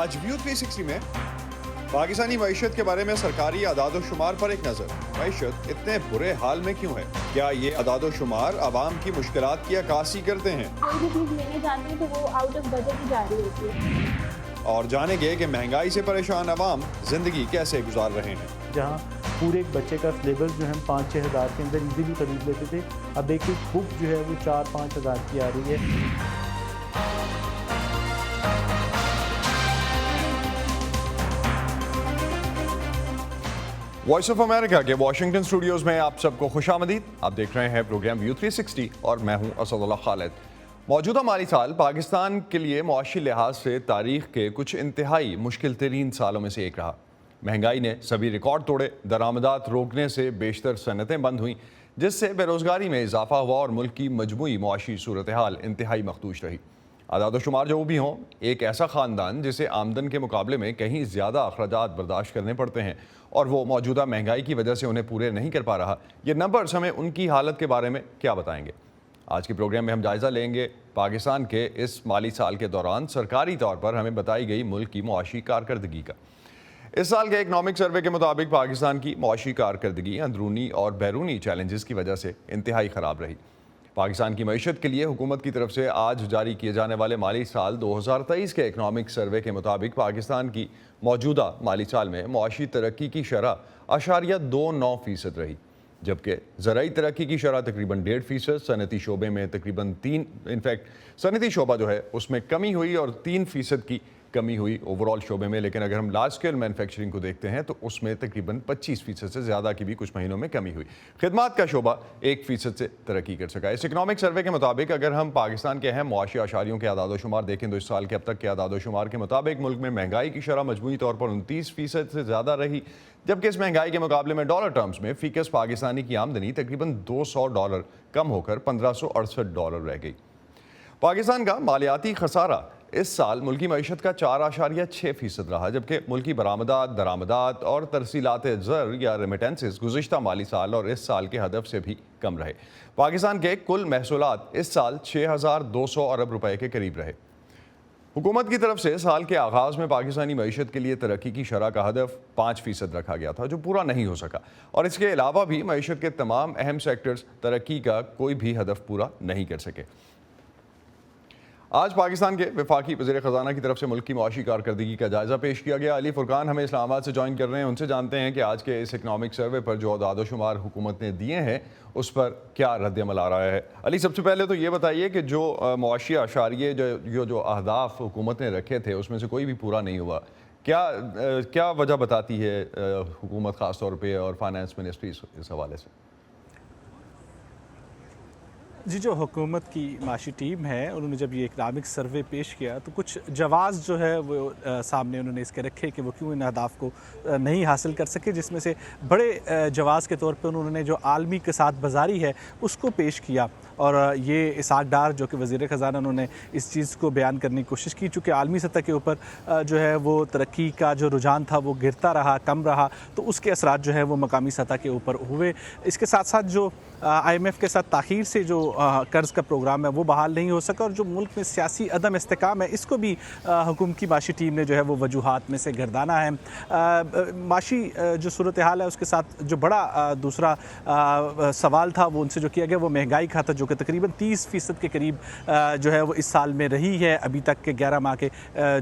آج ویو 360 میں پاکستانی معیشت کے بارے میں سرکاری اعداد و شمار پر ایک نظر۔ معیشت اتنے برے حال میں کیوں ہے؟ کیا یہ اعداد و شمار عوام کی مشکلات کی عکاسی کرتے ہیں؟ کوئی بھی چیز لینے جاتے ہیں تو وہ آؤٹ آف بجٹ ہی جا رہی ہوتی ہے۔ اور جانیں گے کہ مہنگائی سے پریشان عوام زندگی کیسے گزار رہے ہیں۔ جہاں پورے ایک بچے کا سلیبس جو ہے 5-6 ہزار کے اندر ایزیلی خرید لیتے تھے، اب ایک بک جو ہے وہ 4-5 ہزار کی آ رہی ہے۔ وائس آف امریکہ کے واشنگٹن اسٹوڈیوز میں آپ سب کو خوش آمدید۔ آپ دیکھ رہے ہیں پروگرام ویو 360 اور میں ہوں اسد اللہ خالد۔ موجودہ مالی سال پاکستان کے لیے معاشی لحاظ سے تاریخ کے کچھ انتہائی مشکل ترین سالوں میں سے ایک رہا۔ مہنگائی نے سبھی ریکارڈ توڑے، درآمدات روکنے سے بیشتر صنعتیں بند ہوئیں، جس سے بے روزگاری میں اضافہ ہوا اور ملک کی مجموعی معاشی صورتحال انتہائی مخدوش رہی۔ اعداد و شمار جو بھی ہوں، ایک ایسا خاندان جسے آمدن کے مقابلے میں کہیں زیادہ اخراجات برداشت کرنے پڑتے ہیں اور وہ موجودہ مہنگائی کی وجہ سے انہیں پورے نہیں کر پا رہا، یہ نمبرز ہمیں ان کی حالت کے بارے میں کیا بتائیں گے؟ آج کے پروگرام میں ہم جائزہ لیں گے پاکستان کے اس مالی سال کے دوران سرکاری طور پر ہمیں بتائی گئی ملک کی معاشی کارکردگی کا۔ اس سال کے اکنامک سروے کے مطابق پاکستان کی معاشی کارکردگی اندرونی اور بیرونی چیلنجز کی وجہ سے انتہائی خراب رہی۔ پاکستان کی معیشت کے لیے حکومت کی طرف سے آج جاری کیے جانے والے مالی سال 2023 کے اکنامک سروے کے مطابق پاکستان کی موجودہ مالی سال میں معاشی ترقی کی شرح 0.29% رہی، جبکہ زرعی ترقی کی شرح تقریباً 1.5%، صنعتی شعبے میں تقریباً صنعتی شعبہ جو ہے اس میں کمی ہوئی اور 3% کی کمی ہوئی اوورال شعبے میں، لیکن اگر ہم لارج اسکیل مینوفیکچرنگ کو دیکھتے ہیں تو اس میں تقریباً 25% سے زیادہ کی بھی کچھ مہینوں میں کمی ہوئی۔ خدمات کا شعبہ 1% سے ترقی کر سکا۔ اس اکنامک سروے کے مطابق اگر ہم پاکستان کے اہم معاشی اشاریوں کے اعداد و شمار دیکھیں تو اس سال کے اب تک کے اعداد و شمار کے مطابق ملک میں مہنگائی کی شرح مجموعی طور پر 29% سے زیادہ رہی، جبکہ اس مہنگائی کے مقابلے میں ڈالر ٹرمز میں فی کس پاکستانی کی آمدنی تقریباً $200 کم ہو کر $1568 رہ گئی۔ پاکستان کا مالیاتی خسارہ اس سال ملکی معیشت کا 4.6% رہا، جبکہ ملکی برآمدات، درآمدات اور ترسیلات زر یا ریمیٹنسز گزشتہ مالی سال اور اس سال کے ہدف سے بھی کم رہے۔ پاکستان کے کل محصولات اس سال 6,200 ارب روپے کے قریب رہے۔ حکومت کی طرف سے سال کے آغاز میں پاکستانی معیشت کے لیے ترقی کی شرح کا ہدف 5% رکھا گیا تھا، جو پورا نہیں ہو سکا، اور اس کے علاوہ بھی معیشت کے تمام اہم سیکٹرز ترقی کا کوئی بھی ہدف پورا نہیں کر سکے۔ آج پاکستان کے وفاقی وزیر خزانہ کی طرف سے ملک کی معاشی کارکردگی کا جائزہ پیش کیا گیا۔ علی فرقان ہمیں اسلام آباد سے جوائن کر رہے ہیں، ان سے جانتے ہیں کہ آج کے اس اکنامک سروے پر جو اعداد و شمار حکومت نے دیے ہیں اس پر کیا رد عمل آ رہا ہے۔ علی، سب سے پہلے تو یہ بتائیے کہ جو معاشی اشاریے جو اہداف حکومت نے رکھے تھے اس میں سے کوئی بھی پورا نہیں ہوا، کیا وجہ بتاتی ہے حکومت خاص طور پہ اور فائنانس منسٹری اس حوالے سے؟ جی، جو حکومت کی معاشی ٹیم ہے انہوں نے جب یہ اکنامک سروے پیش کیا تو کچھ جواز جو ہے وہ سامنے انہوں نے اس کے رکھے کہ وہ کیوں ان اہداف کو نہیں حاصل کر سکے، جس میں سے بڑے جواز کے طور پہ انہوں نے جو عالمی کساد بازاری ہے اس کو پیش کیا، اور یہ اسحاق ڈار جو کہ وزیر خزانہ انہوں نے اس چیز کو بیان کرنے کی کوشش کی، چونکہ عالمی سطح کے اوپر جو ہے وہ ترقی کا جو رجحان تھا وہ گرتا رہا، کم رہا، تو اس کے اثرات جو ہے وہ مقامی سطح کے اوپر ہوئے۔ اس کے ساتھ ساتھ جو IMF کے ساتھ تاخیر سے جو قرض کا پروگرام ہے وہ بحال نہیں ہو سکا، اور جو ملک میں سیاسی عدم استحکام ہے اس کو بھی حکومت کی معاشی ٹیم نے جو ہے وہ وجوہات میں سے گردانا ہے۔ معاشی جو صورتحال ہے اس کے ساتھ جو بڑا دوسرا سوال تھا وہ ان سے جو کیا گیا وہ مہنگائی کا تھا، جو کہ تقریباً 30% کے قریب جو ہے وہ اس سال میں رہی ہے، ابھی تک کے 11 ماہ کے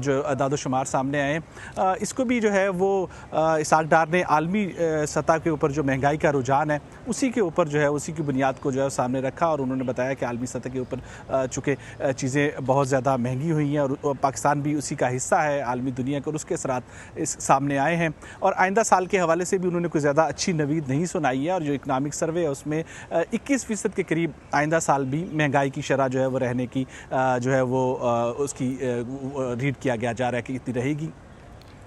جو اعداد و شمار سامنے آئے ہیں۔ اس کو بھی جو ہے وہ اسحاق ڈار نے عالمی سطح کے اوپر جو مہنگائی کا رجحان ہے اسی کے اوپر جو ہے اسی کی بنیاد کو جو ہے سامنے رکھا، اور انہوں نے بتایا کہ عالمی سطح کے اوپر چونکہ چیزیں بہت زیادہ مہنگی ہوئی ہیں اور پاکستان بھی اسی کا حصہ ہے عالمی دنیا کا، اور اس کے اثرات اس سامنے آئے ہیں، اور آئندہ سال کے حوالے سے بھی انہوں نے کوئی زیادہ اچھی نوید نہیں سنائی ہے، اور جو اکنامک سروے ہے اس میں 21% کے قریب آئندہ سال بھی مہنگائی کی شرح جو ہے وہ رہنے کی جو ہے وہ اس کی ریڈ کیا گیا جا رہا ہے کہ اتنی رہے گی۔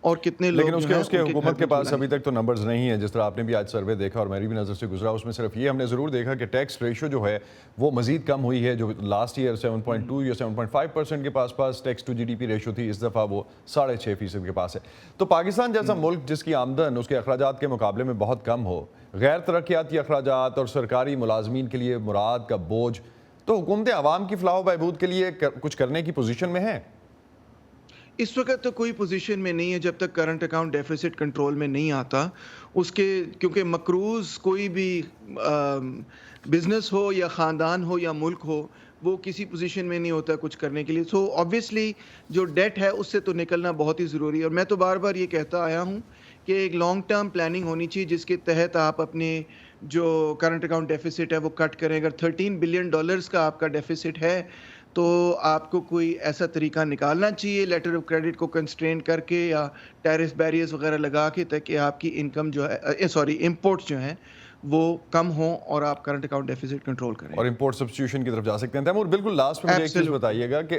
اور کتنے لیکن لوگ اس جو کے ہیں اس کے ان حکومت کے گھر میں پاس چولہا ابھی تک تو نمبرز نہیں ہیں. جس طرح آپ نے بھی آج سروے دیکھا اور میری بھی نظر سے گزرا, اس میں صرف یہ ہم نے ضرور دیکھا کہ ٹیکس ریشو جو ہے وہ مزید کم ہوئی ہے. جو لاسٹ ایئر 7.2 یا 7.5% کے پاس tax to G D P ریشو تھی, اس دفعہ وہ 6.5% کے پاس ہے. تو پاکستان جیسا ملک جس کی آمدن اس کے اخراجات کے مقابلے میں بہت کم ہو, غیر ترقیاتی اخراجات اور سرکاری ملازمین کے لیے مراد کا بوجھ, تو حکومتیں عوام کی فلاح و بہبود کے لیے کچھ کرنے کی پوزیشن میں ہیں؟ اس وقت تو کوئی پوزیشن میں نہیں ہے جب تک کرنٹ اکاؤنٹ ڈیفیسٹ کنٹرول میں نہیں آتا. اس کے کیونکہ مقروض کوئی بھی بزنس ہو یا خاندان ہو یا ملک ہو, وہ کسی پوزیشن میں نہیں ہوتا کچھ کرنے کے لیے. سو آبویسلی جو ڈیٹ ہے اس سے تو نکلنا بہت ہی ضروری ہے. اور میں تو بار بار یہ کہتا آیا ہوں کہ ایک لانگ ٹرم پلاننگ ہونی چاہیے جس کے تحت آپ اپنے جو کرنٹ اکاؤنٹ ڈیفیسٹ ہے وہ کٹ کریں. اگر $13 بلین کا آپ کا ڈیفیسٹ ہے تو آپ کو کوئی ایسا طریقہ نکالنا چاہیے لیٹر آف کریڈٹ کو کنسٹرین کر کے یا ٹیرف بیریئرز وغیرہ لگا کے, تاکہ آپ کی انکم جو ہے امپورٹس جو ہیں وہ کم ہوں اور آپ کرنٹ اکاؤنٹ ڈیفیسٹ کنٹرول کریں اور امپورٹ سبسٹیوشن کی طرف جا سکتے ہیں. تیمور, بالکل لاسٹ میں مجھے ایک چیز بتائیے گا کہ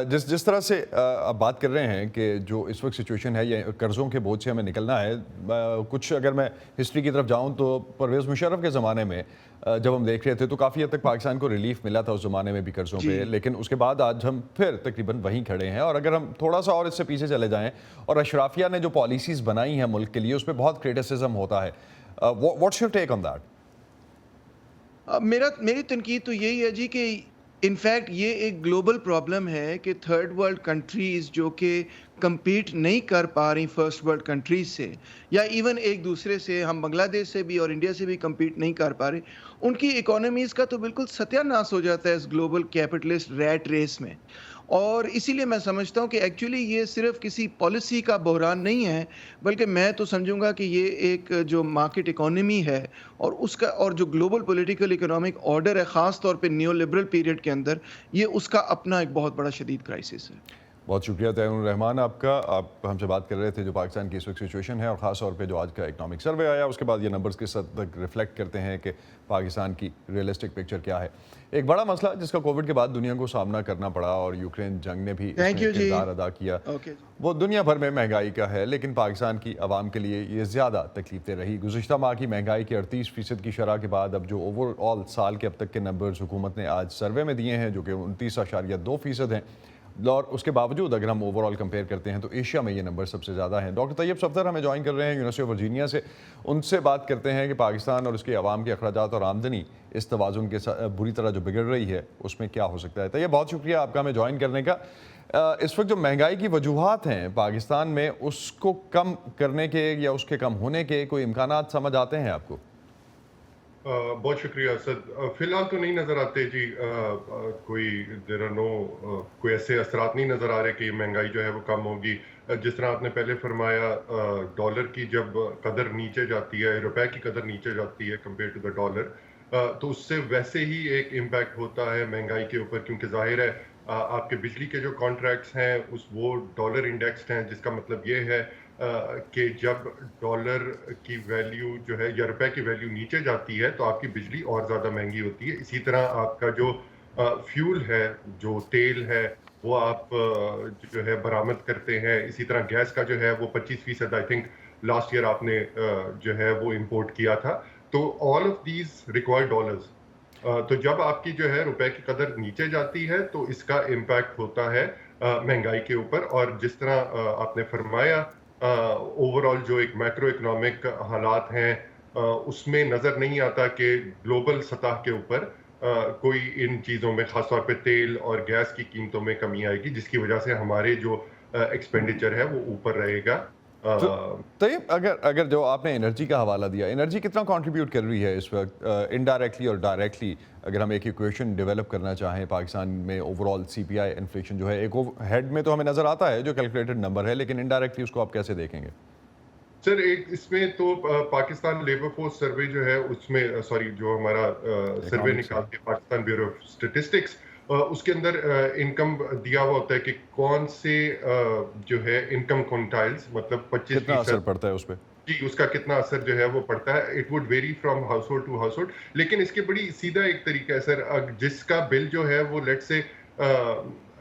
جس طرح سے آپ بات کر رہے ہیں کہ جو اس وقت سچویشن ہے, یہ قرضوں کے بوجھ سے ہمیں نکلنا ہے. کچھ اگر میں ہسٹری کی طرف جاؤں تو پرویز مشرف کے زمانے میں جب ہم دیکھ رہے تھے تو کافی حد تک پاکستان کو ریلیف ملا تھا اس زمانے میں بھی قرضوں پہ, لیکن اس کے بعد آج ہم پھر تقریباً وہیں کھڑے ہیں. اور اگر ہم تھوڑا سا اور اس سے پیچھے چلے جائیں, اور اشرافیہ نے جو پالیسیز بنائی ہیں ملک کے لیے, اس پہ بہت کرٹیسزم ہوتا ہے. What's your take on that? میری تنقید تو یہی ہے جی کہ انفیکٹ یہ ایک گلوبل پرابلم ہے کہ تھرڈ ورلڈ کنٹریز جو کہ کمپیٹ نہیں کر پا رہی فرسٹ ورلڈ کنٹریز سے, یا ایون ایک دوسرے سے, ہم بنگلہ دیش سے بھی اور انڈیا سے بھی کمپیٹ نہیں کر پا رہے, ان کی اکانومیز کا تو بالکل ستیہ ناش ہو جاتا ہے اس گلوبل کیپٹلسٹ ریٹ ریس میں. اور اسی لیے میں سمجھتا ہوں کہ ایکچولی یہ صرف کسی پالیسی کا بحران نہیں ہے, بلکہ میں تو سمجھوں گا کہ یہ ایک جو مارکیٹ اکانومی ہے اور اس کا اور جو گلوبل پولیٹیکل اکنامک آرڈر ہے, خاص طور پہ نیو لبرل پیریڈ کے اندر, یہ اس کا اپنا ایک بہت بڑا شدید کرائسس ہے. بہت شکریہ تیمور الرحمان آپ کا. آپ ہم سے بات کر رہے تھے جو پاکستان کی اس وقت سچویشن ہے, اور خاص طور پہ جو آج کا اکنامک سروے آیا, اس کے بعد یہ نمبرز کس حد تک ریفلیکٹ کرتے ہیں کہ پاکستان کی ریئلسٹک پکچر کیا ہے. ایک بڑا مسئلہ جس کا کووڈ کے بعد دنیا کو سامنا کرنا پڑا, اور یوکرین جنگ نے بھی اس میں کردار ادا کیا, وہ دنیا بھر میں مہنگائی کا ہے. لیکن پاکستان کی عوام کے لیے یہ زیادہ تکلیف دہ رہی. گزشتہ ماہ کی مہنگائی کے 38% کی شرح کے بعد اب جو اوور آل سال کے اب تک کے نمبرز حکومت نے آج سروے میں دیے ہیں, جو کہ 29.2% ہیں, اور اس کے باوجود اگر ہم اوور آل کمپیئر کرتے ہیں تو ایشیا میں یہ نمبر سب سے زیادہ ہیں. ڈاکٹر طیب صفدر ہمیں جوائن کر رہے ہیں یونیورسٹی آف ورجینیا سے. ان سے بات کرتے ہیں کہ پاکستان اور اس کے عوام کے اخراجات اور آمدنی اس توازن کے ساتھ بری طرح جو بگڑ رہی ہے, اس میں کیا ہو سکتا ہے. طیب, بہت شکریہ آپ کا ہمیں جوائن کرنے کا. اس وقت جو مہنگائی کی وجوہات ہیں پاکستان میں, اس کو کم کرنے کے یا اس کے کم ہونے کے کوئی امکانات سمجھ آتے ہیں آپ کو؟ بہت شکریہ اسد. فی الحال تو نہیں نظر آتے جی, کوئی کوئی ایسے اثرات نہیں نظر آ رہے کہ مہنگائی جو ہے وہ کم ہوگی. جس طرح آپ نے پہلے فرمایا, ڈالر کی جب قدر نیچے جاتی ہے, روپے کی قدر نیچے جاتی ہے کمپیئر ٹو دا ڈالر, تو اس سے ویسے ہی ایک امپیکٹ ہوتا ہے مہنگائی کے اوپر, کیونکہ ظاہر ہے آپ کے بجلی کے جو کانٹریکٹس ہیں وہ ڈالر انڈیکسڈ ہیں, جس کا مطلب یہ ہے کہ جب ڈالر کی ویلیو جو ہے یا روپے کی ویلیو نیچے جاتی ہے تو آپ کی بجلی اور زیادہ مہنگی ہوتی ہے. اسی طرح آپ کا جو فیول ہے, جو تیل ہے, وہ آپ جو ہے برآمد کرتے ہیں. اسی طرح گیس کا جو ہے وہ 25% آئی تھنک لاسٹ ایئر آپ نے جو ہے وہ امپورٹ کیا تھا. تو all of these require dollars. تو جب آپ کی جو ہے روپے کی قدر نیچے جاتی ہے تو اس کا امپیکٹ ہوتا ہے مہنگائی کے اوپر. اور جس طرح آپ نے فرمایا, اوور آل جو ایک میکرو اکنامک حالات ہیں اس میں نظر نہیں آتا کہ گلوبل سطح کے اوپر کوئی ان چیزوں میں, خاص طور پہ تیل اور گیس کی قیمتوں میں کمی آئے گی, جس کی وجہ سے ہمارے جو ایکسپینڈیچر ہے وہ اوپر رہے گا. طیب, اگر جو آپ نے انرجی کا حوالہ دیا, انرجی کتنا کنٹریبیوٹ کر رہی ہے اس وقت انڈائریکٹلی اور ڈائریکٹلی, اگر ہم ایک ایکویشن ڈیولپ کرنا چاہیں پاکستان میں اوور آل سی پی آئی انفلیشن جو ہے, ایک ہیڈ میں تو ہمیں نظر آتا ہے جو کیلکولیٹڈ نمبر ہے, لیکن انڈائریکٹلی اس کو آپ کیسے دیکھیں گے؟ سر, ایک اس میں تو پاکستان لیبر فورس سروے جو ہے اس میں جو ہمارا سروے نکالتے ہیں پاکستان بیورو آف اسٹیٹسٹکس, اس کے اندر انکم دیا ہوا ہوتا ہے کہ کون سے جو ہے انکم کونٹائلز, مطلب 25% کتنا اثر پڑتا ہے اس پہ, جی اس کا کتنا اثر جو ہے وہ پڑتا ہے. It would vary from household to household, لیکن اس کے بڑی سیدھا ایک طریقہ ہے سر, جس کا بل جو ہے وہ لیٹ سے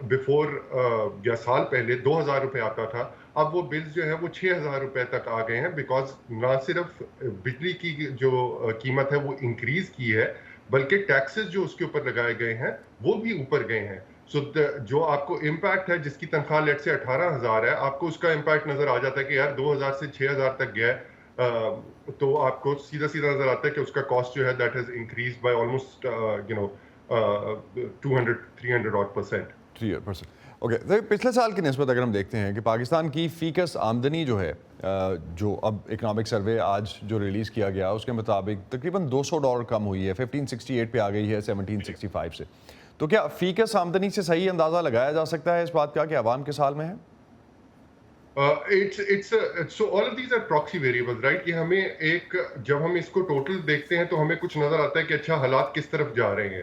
بیفور یا سال پہلے 2000 روپے آتا تھا, اب وہ بلز جو ہے وہ 6,000 روپے تک آ گئے ہیں، بیکاز نہ صرف بجلی کی جو قیمت ہے وہ انکریز کی ہے، بلکہ ٹیکسز جو اس کے اوپر لگائے گئے ہیں وہ بھی اوپر گئے ہیں. سو جو آپ کو امپیکٹ ہے، جس کی تنخواہ لیٹ سے 18,000 ہے، آپ کو اس کا امپیکٹ نظر آ جاتا ہے کہ یار 2,000 سے 6,000 تک گیا ہے، تو آپ کو سیدھا نظر آتا ہے کہ اس کا کاسٹ جو ہے that has increase by almost 200-300% 3%. Okay, پچھلے سال کی نسبت اگر ہم دیکھتے ہیں کہ پاکستان کی فی کس آمدنی جو ہے، جو اب اکنامک سروے آج جو ریلیز کیا گیا اس کے مطابق تقریباً $200 کم ہوئی ہے، 1568 پہ آ گئی ہے 1765 سے. تو کیا فی کس آمدنی سے صحیح اندازہ لگایا جا سکتا ہے اس بات کا کہ عوام کے سال میں ہے؟ So all of these are proxy variables, right؟ یہ ہمیں جب ہم اس کو ٹوٹل دیکھتے ہیں تو ہمیں کچھ نظر آتا ہے کہ اچھا حالات کس طرف جا رہے ہیں.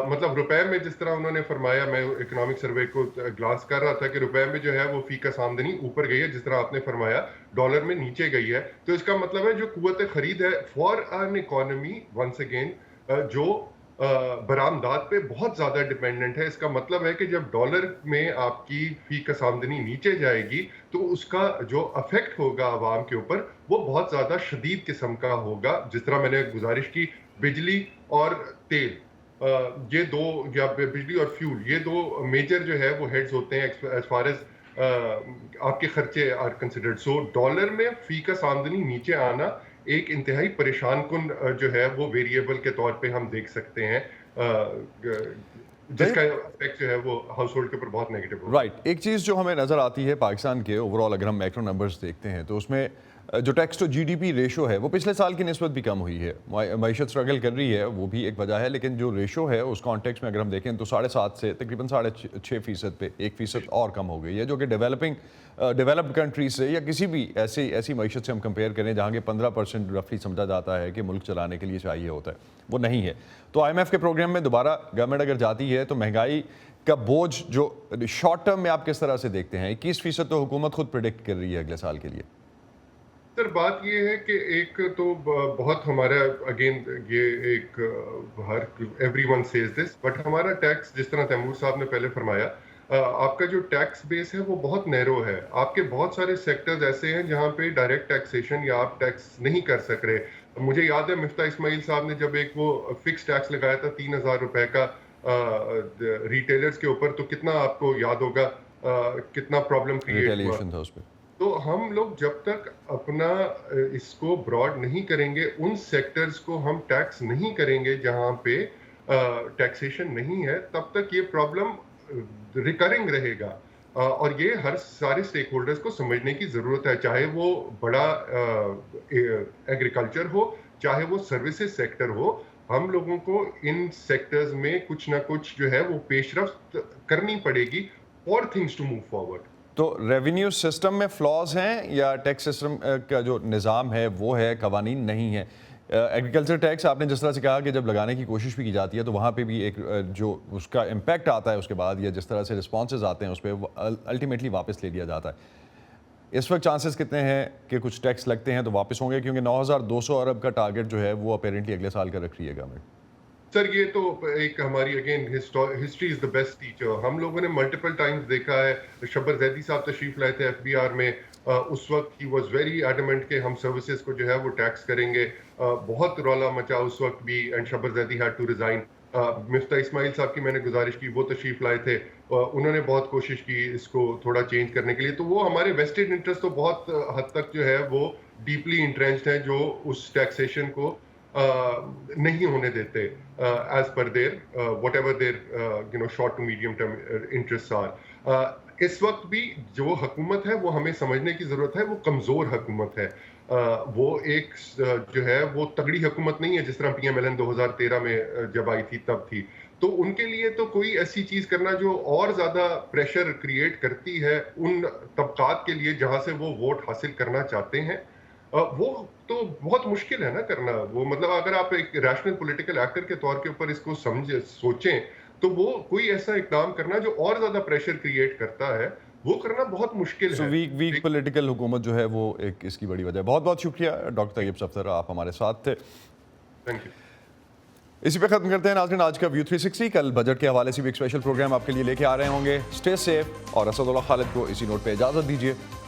مطلب روپے میں جس طرح انہوں نے فرمایا، میں اکنامک سروے کو گلانس کر رہا تھا کہ روپے میں جو ہے وہ فی کس آمدنی اوپر گئی ہے، جس طرح آپ نے فرمایا ڈالر میں نیچے گئی ہے. تو اس کا مطلب ہے جو قوت خرید ہے for an economy once again جو برآمدات پہ بہت زیادہ ڈیپینڈنٹ ہے. اس کا مطلب ہے کہ جب ڈالر میں آپ کی فی کس آمدنی نیچے جائے گی تو اس کا جو افیکٹ ہوگا عوام کے اوپر وہ بہت زیادہ شدید قسم کا ہوگا. جس طرح میں نے گزارش کی، بجلی اور تیل، یہ دو، یا بجلی اور فیول، یہ دو میجر جو ہے وہ ہیڈز ہوتے ہیں ایز فار ایز آپ کے خرچے آر کنسیڈرڈ. سو ڈالر میں فی کس آمدنی نیچے آنا ایک انتہائی پریشان کن جو ہے وہ ویریبل کے طور پہ ہم دیکھ سکتے ہیں، جس کا افیکٹ جو ہے وہ ہاؤس ہولڈ کے اوپر بہت نیگیٹو ہے. رائٹ. ایک چیز جو ہمیں نظر آتی ہے پاکستان کے اوور آل، اگر ہم میکرو نمبرز دیکھتے ہیں تو اس میں جو tax to G D P ratio ہے وہ پچھلے سال کی نسبت بھی کم ہوئی ہے. معیشت اسٹرگل کر رہی ہے، وہ بھی ایک وجہ ہے، لیکن جو ریشو ہے اس کانٹیکس میں اگر ہم دیکھیں تو 7.5 سے تقریباً 6.5% پہ 1% اور کم ہو گئی ہے، جو کہ ڈیولپڈ کنٹریز سے یا کسی بھی ایسی معیشت سے ہم کمپیئر کریں جہاں کے 15% رفلی سمجھا جاتا ہے کہ ملک چلانے کے لیے چاہیے ہوتا ہے، وہ نہیں ہے. تو آئی ایم ایف کے پروگرام میں دوبارہ گورنمنٹ اگر جاتی ہے تو مہنگائی کا بوجھ جو شارٹ ٹرم میں آپ کس طرح سے دیکھتے ہیں؟ 21% تو حکومت خود پریڈکٹ کر رہی ہے اگلے سال کے لیے. سر بات یہ ہے کہ ایک تو بہت ہمارا اگین یہ ایک ہر every one says this, but ہمارا ٹیکس جس طرح تیمور صاحب نے پہلے فرمایا، آپ کا جو ٹیکس بیس ہے وہ بہت نیرو ہے. آپ کے بہت سارے سیکٹرز ایسے ہیں جہاں پہ ڈائریکٹ ٹیکسیشن یا آپ ٹیکس نہیں کر سک رہے. مجھے یاد ہے مفتاح اسماعیل صاحب نے جب ایک وہ فکس ٹیکس لگایا تھا 3,000 روپے کا ریٹیلرز کے اوپر، تو کتنا آپ کو یاد ہوگا کتنا پرابلم کریٹ ہوا. تو ہم لوگ جب تک اپنا اس کو براڈ نہیں کریں گے، ان سیکٹرز کو ہم ٹیکس نہیں کریں گے جہاں پہ ٹیکسیشن نہیں ہے، تب تک یہ پرابلم ریکرنگ رہے گا. اور یہ ہر سارے سٹیک ہولڈرز کو سمجھنے کی ضرورت ہے، چاہے وہ بڑا ایگریکلچر ہو، چاہے وہ سروسز سیکٹر ہو. ہم لوگوں کو ان سیکٹرز میں کچھ نہ کچھ جو ہے وہ پیش رفت کرنی پڑے گی for things to move forward. تو ریونیو سسٹم میں فلاز ہیں یا ٹیکس سسٹم کا جو نظام ہے وہ ہے، قوانین نہیں ہیں؟ ایگریکلچر ٹیکس آپ نے جس طرح سے کہا کہ جب لگانے کی کوشش بھی کی جاتی ہے تو وہاں پہ بھی ایک جو اس کا امپیکٹ آتا ہے اس کے بعد، یا جس طرح سے رسپانسز آتے ہیں اس پہ الٹیمیٹلی واپس لے لیا جاتا ہے. اس وقت چانسز کتنے ہیں کہ کچھ ٹیکس لگتے ہیں تو واپس ہوں گے؟ کیونکہ 9,200 ارب کا ٹارگٹ جو ہے وہ اپیرنٹلی اگلے سال کا رکھ رہی ہے گورنمنٹ. سر یہ تو ایک ہماری again history is the best teacher. ہم لوگوں نے ملٹیپل ٹائمز دیکھا ہے. شبر زیدی صاحب تشریف لائے تھے FBR میں، اس وقت ہی واز ویری ایڈمنٹ کہ ہم سروسز کو جو ہے وہ ٹیکس کریں گے. بہت رولا مچا اس وقت بھی، and Shabbar Zaidi had to resign. Miftah Ismail صاحب کی میں نے گزارش کی، وہ تشریف لائے تھے، انہوں نے بہت کوشش کی اس کو تھوڑا چینج کرنے کے لیے. تو وہ ہمارے ویسٹڈ انٹرسٹ تو بہت حد تک جو ہے وہ ڈیپلی انٹرینچڈ ہیں، جو اس ٹیکسیشن کو نہیں ہونے دیتے as per their what ever their short to medium term interest are. اس وقت بھی جو حکومت ہے وہ ہمیں سمجھنے کی ضرورت ہے، وہ کمزور حکومت ہے. وہ ایک جو ہے وہ تگڑی حکومت نہیں ہے جس طرح PMLN 2013 میں جب آئی تھی تب تھی. تو ان کے لیے تو کوئی ایسی چیز کرنا جو اور زیادہ پریشر کریٹ کرتی ہے ان طبقات کے لیے جہاں سے وہ ووٹ حاصل کرنا چاہتے ہیں، وہ تو بہت مشکل ہے نا کرنا. وہ مطلب اگر آپ ایک ریشنل پولیٹیکل ایکٹر کے طور کے اوپر اس کو سوچیں تو وہ کوئی ایسا اقدام کرنا جو اور زیادہ پریشر کریٹ کرتا ہے، وہ کرنا بہت مشکل ہے. ویک پولیٹیکل حکومت جو ہے وہ ایک اس کی بڑی وجہ ہے. بہت بہت شکریہ ڈاکٹر طیب صفدر، آپ ہمارے ساتھ تھے. Thank you. اسی پہ ختم کرتے ہیں ناظرین آج کا ویو 360. کل بجٹ کے حوالے سے بھی ایک اسپیشل پروگرام آپ کے لیے لے کے آ رہے ہوں گے. اسٹے سیف، اور اسد اللہ خالد کو اسی نوٹ پہ اجازت دیجیے.